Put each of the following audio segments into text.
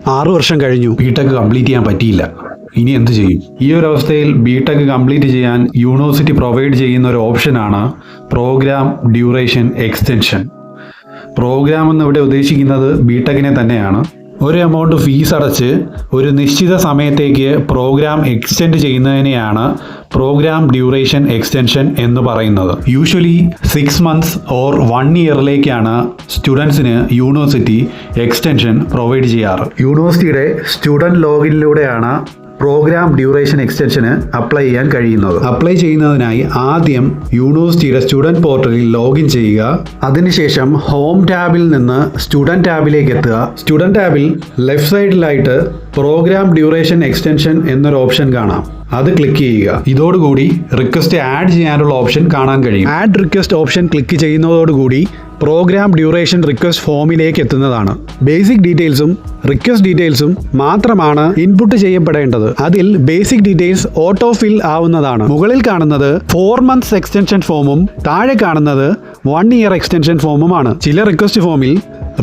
6 വർഷം കഴിഞ്ഞു, BTech complete ചെയ്യാൻ പറ്റിയില്ല. ഇനി എന്ത് ചെയ്യും? ഈ ഒരു അവസ്ഥയിൽ ബിടെക് കംപ്ലീറ്റ് ചെയ്യാൻ യൂണിവേഴ്സിറ്റി പ്രൊവൈഡ് ചെയ്യുന്ന ഒരു ഓപ്ഷനാണ് പ്രോഗ്രാം ഡ്യൂറേഷൻ എക്സ്റ്റൻഷൻ. പ്രോഗ്രാം എന്ന് ഇവിടെ ഉദ്ദേശിക്കുന്നത് ബിടെക്കിനെ തന്നെയാണ്. ഒരു എമൗണ്ട് ഫീസ് അടച്ച് ഒരു നിശ്ചിത സമയത്തേക്ക് പ്രോഗ്രാം എക്സ്റ്റെൻഡ് ചെയ്യുന്നതിനെയാണ് പ്രോഗ്രാം ഡ്യൂറേഷൻ എക്സ്റ്റൻഷൻ എന്ന് പറയുന്നത്. യൂഷ്വലി 6 months ഓർ 1 yearലേക്കാണ് സ്റ്റുഡൻസിന് യൂണിവേഴ്സിറ്റി എക്സ്റ്റൻഷൻ പ്രൊവൈഡ് ചെയ്യാറ്. യൂണിവേഴ്സിറ്റിയുടെ സ്റ്റുഡൻറ് ലോഗിനിലൂടെയാണ് പ്രോഗ്രാം ഡ്യൂറേഷൻ എക്സ്റ്റൻഷന് അപ്ലൈ ചെയ്യാൻ കഴിയുന്നത്. അപ്ലൈ ചെയ്യുന്നതിനായി ആദ്യം യൂണിവേഴ്സിറ്റിയുടെ സ്റ്റുഡൻറ് പോർട്ടലിൽ ലോഗിൻ ചെയ്യുക. അതിനുശേഷം ഹോം ടാബിൽ നിന്ന് സ്റ്റുഡൻറ് ടാബിലേക്ക് എത്തുക. സ്റ്റുഡൻറ് ടാബിൽ ലെഫ്റ്റ് സൈഡിലായിട്ട് പ്രോഗ്രാം ഡ്യൂറേഷൻ എക്സ്റ്റൻഷൻ എന്നൊരു ഓപ്ഷൻ കാണാം. അത് ക്ലിക്ക് ചെയ്യുക. ഇതോടുകൂടി റിക്വസ്റ്റ് ആഡ് ചെയ്യാനുള്ള ഓപ്ഷൻ കാണാൻ കഴിയും. ആഡ് റിക്വസ്റ്റ് ഓപ്ഷൻ ക്ലിക്ക് ചെയ്യുന്നതോടുകൂടി പ്രോഗ്രാം ഡ്യൂറേഷൻ റിക്വസ്റ്റ് ഫോമിലേക്ക് എത്തുന്നതാണ്. ബേസിക് ഡീറ്റെയിൽസും റിക്വസ്റ്റ് ഡീറ്റെയിൽസും മാത്രമാണ് ഇൻപുട്ട് ചെയ്യപ്പെടേണ്ടത്. അതിൽ ബേസിക് ഡീറ്റെയിൽസ് ഓട്ടോ ഫിൽ ആവുന്നതാണ്. മുകളിൽ കാണുന്നത് 4 months എക്സ്റ്റൻഷൻ ഫോമും താഴെ കാണുന്നത് 1 year എക്സ്റ്റൻഷൻ ഫോമുമാണ്. ചില റിക്വസ്റ്റ് ഫോമിൽ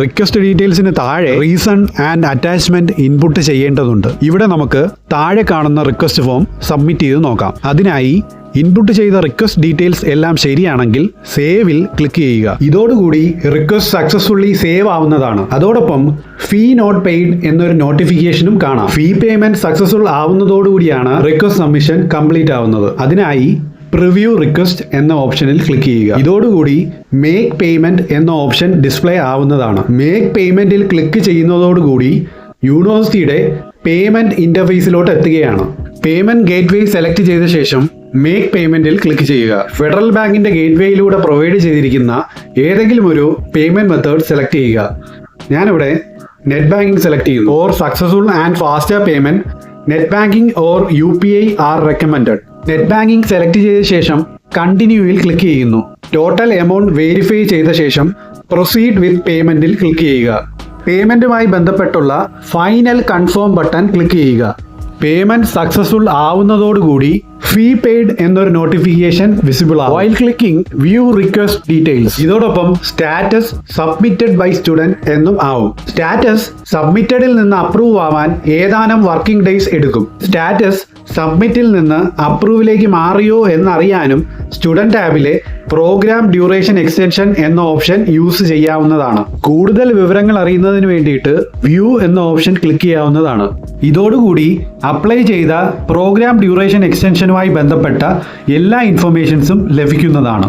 റിക്വസ്റ്റ് ഡീറ്റെയിൽസിന് താഴെ റീസൺ ആൻഡ് അറ്റാച്ച്മെന്റ് ഇൻപുട്ട് ചെയ്യേണ്ടതുണ്ട്. ഇവിടെ നമുക്ക് താഴെ കാണുന്ന റിക്വസ്റ്റ് ഫോം സബ്മിറ്റ് ചെയ്ത് നോക്കാം. അതിനായി ഇൻപുട്ട് ചെയ്ത റിക്വസ്റ്റ് ഡീറ്റെയിൽസ് എല്ലാം ശരിയാണെങ്കിൽ സേവിൽ ക്ലിക്ക് ചെയ്യുക. ഇതോടുകൂടി റിക്വസ്റ്റ് സക്സസ്ഫുള്ളി സേവ് ആവുന്നതാണ്. അതോടൊപ്പം ഫീ നോട്ട് പെയ്ഡ് എന്നൊരു നോട്ടിഫിക്കേഷനും കാണാം. ഫീ പേയ്മെന്റ് സക്സസ്ഫുൾ ആവുന്നതോടുകൂടിയാണ് റിക്വസ്റ്റ് സബ്മിഷൻ കംപ്ലീറ്റ് ആവുന്നത്. അതിനായി പ്രിവ്യൂ റിക്വസ്റ്റ് എന്ന ഓപ്ഷനിൽ ക്ലിക്ക് ചെയ്യുക. ഇതോടുകൂടി മേക്ക് പേയ്മെന്റ് എന്ന ഓപ്ഷൻ ഡിസ്പ്ലേ ആവുന്നതാണ്. മേക്ക് പേയ്മെന്റിൽ ക്ലിക്ക് ചെയ്യുന്നതോടുകൂടി യൂണിവേഴ്സിറ്റിയുടെ പേയ്മെന്റ് ഇന്റർഫേസിലോട്ട് എത്തുകയാണ്. പേയ്മെന്റ് ഗേറ്റ്വേ സെലക്ട് ചെയ്ത ശേഷം മേക്ക് പേയ്മെന്റിൽ ക്ലിക്ക് ചെയ്യുക. ഫെഡറൽ ബാങ്കിന്റെ ഗേറ്റ്വേയിലൂടെ പ്രൊവൈഡ് ചെയ്തിരിക്കുന്ന ഏതെങ്കിലും ഒരു പേയ്മെന്റ് മെത്തേഡ് സെലക്ട് ചെയ്യുക. ഞാനിവിടെ നെറ്റ് ബാങ്കിങ് സെലക്ട് ചെയ്യുന്നു. For successful and faster payment net banking or UPI are recommended. Net banking select ചെയ്ത ശേഷം കണ്ടിന്യൂവിൽ ക്ലിക്ക് ചെയ്യുന്നു. ടോട്ടൽ എമൗണ്ട് വെരിഫൈ ചെയ്ത ശേഷം പ്രൊസീഡ് വിത്ത് പേയ്മെന്റിൽ ക്ലിക്ക് ചെയ്യുക. പേയ്മെന്റുമായി ബന്ധപ്പെട്ടുള്ള ഫൈനൽ കൺഫേം ബട്ടൺ ക്ലിക്ക് ചെയ്യുക. പേയ്മെന്റ് സക്സസ്ഫുൾ ആവുന്നതോടുകൂടി ഫീ പെയ്ഡ് എന്നൊരു നോട്ടിഫിക്കേഷൻ വിസിബിൾ ആവും. While clicking view request details. ഇതോടൊപ്പം സ്റ്റാറ്റസ് സബ്മിറ്റഡ് ബൈ സ്റ്റുഡന്റ് എന്നും ആവും. സ്റ്റാറ്റസ് സബ്മിറ്റഡിൽ നിന്ന് അപ്രൂവ് ആവാൻ ഏതാനും വർക്കിംഗ് ഡേയ്സ് എടുക്കും. സ്റ്റാറ്റസ് സബ്മിറ്റിൽ നിന്ന് അപ്രൂവിലേക്ക് മാറിയോ എന്നറിയാനും സ്റ്റുഡന്റ് ടാബിലെ പ്രോഗ്രാം ഡ്യൂറേഷൻ എക്സ്റ്റൻഷൻ എന്ന ഓപ്ഷൻ യൂസ് ചെയ്യാവുന്നതാണ്. കൂടുതൽ വിവരങ്ങൾ അറിയുന്നതിന് വേണ്ടിയിട്ട് വ്യൂ എന്ന ഓപ്ഷൻ ക്ലിക്ക് ചെയ്യാവുന്നതാണ്. ഇതോടുകൂടി അപ്ലൈ ചെയ്ത പ്രോഗ്രാം ഡ്യൂറേഷൻ എക്സ്റ്റൻഷനുമായി ബന്ധപ്പെട്ട എല്ലാ ഇൻഫർമേഷൻസും ലഭിക്കുന്നതാണ്.